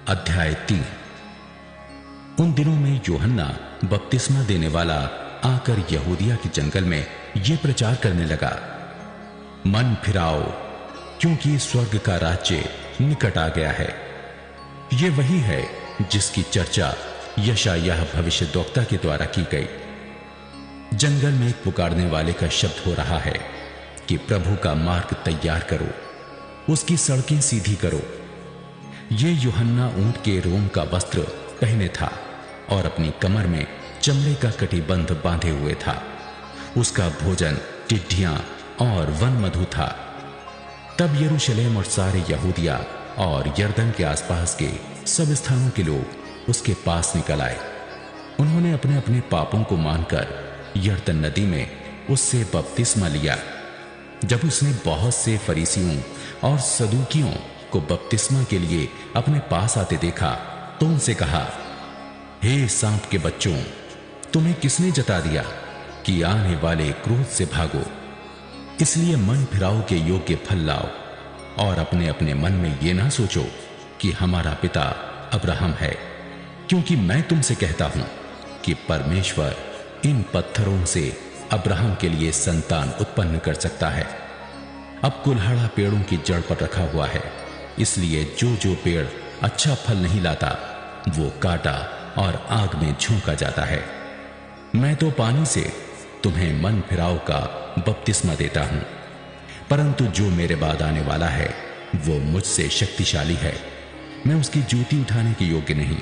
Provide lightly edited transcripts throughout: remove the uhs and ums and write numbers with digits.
अध्याय 3। उन दिनों में यूहन्ना बपतिस्मा देने वाला आकर यहूदिया के जंगल में यह प्रचार करने लगा, मन फिराओ, क्योंकि स्वर्ग का राज्य निकट आ गया है। यह वही है जिसकी चर्चा यशायाह भविष्यद्वक्ता के द्वारा की गई। जंगल में एक पुकारने वाले का शब्द हो रहा है कि प्रभु का मार्ग तैयार करो, उसकी सड़कें सीधी करो। ये यूहन्ना ऊंट के रोम का वस्त्र पहने था और अपनी कमर में चमड़े का कटिबंध बांधे हुए था। उसका भोजन टिड्डियां और वन मधु था। तब यरूशलेम और सारे यहूदिया और यरदन के आसपास के सब स्थानों के लोग उसके पास निकल आए। उन्होंने अपने अपने पापों को मानकर यरदन नदी में उससे बपतिस्मा लिया। जब उसने बहुत से फरीसियों और सदूकियों को बपतिस्मा के लिए अपने पास आते देखा तो उनसे कहा, हे सांप के बच्चों, तुम्हें किसने जता दिया कि आने वाले क्रोध से भागो? इसलिए मन फिराओ के योग्य फल लाओ और अपने अपने मन में यह ना सोचो कि हमारा पिता अब्राहम है, क्योंकि मैं तुमसे कहता हूं कि परमेश्वर इन पत्थरों से अब्राहम के लिए संतान उत्पन्न कर सकता है। अब कुल्हाड़ा पेड़ों की जड़ पर रखा हुआ है, इसलिए जो जो पेड़ अच्छा फल नहीं लाता वो काटा और आग में झोंका जाता है। मैं तो पानी से तुम्हें मन फिराव का बपतिस्मा देता हूं, परंतु जो मेरे बाद आने वाला है वो मुझसे शक्तिशाली है। मैं उसकी जूती उठाने के योग्य नहीं।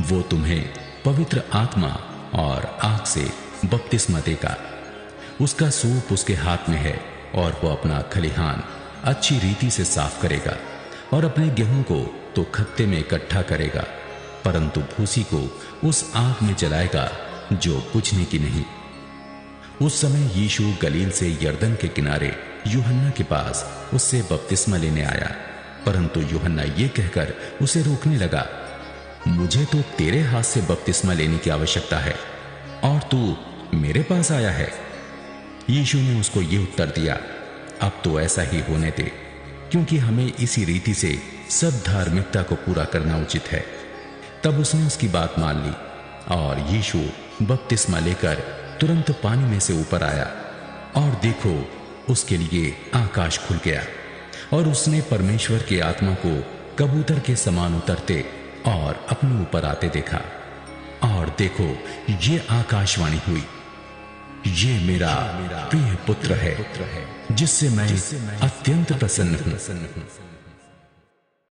वो तुम्हें पवित्र आत्मा और आग से बपतिस्मा देगा। उसका सूप उसके हाथ में है और वो अपना खलिहान अच्छी रीति से साफ करेगा और अपने गेहूं को तो खत्ते में इकट्ठा करेगा, परंतु भूसी को उस आग में जलाएगा जो बुझने की नहीं। उस समय यीशु गलील से यरदन के किनारे यूहन्ना के पास उससे बपतिस्मा लेने आया, परंतु यूहन्ना ये कहकर उसे रोकने लगा, मुझे तो तेरे हाथ से बपतिस्मा लेने की आवश्यकता है और तू मेरे पास आया है। यीशु ने उसको ये उत्तर दिया, अब तो ऐसा ही होने दे, क्योंकि हमें इसी रीति से सब धार्मिकता को पूरा करना उचित है। तब उसने उसकी बात मान ली और यीशु बपतिस्मा लेकर तुरंत पानी में से ऊपर आया और देखो उसके लिए आकाश खुल गया और उसने परमेश्वर की आत्मा को कबूतर के समान उतरते और अपने ऊपर आते देखा। और देखो ये आकाशवाणी हुई, ये मेरा प्रिय पुत्र है जिससे मैं अत्यंत प्रसन्न हूं।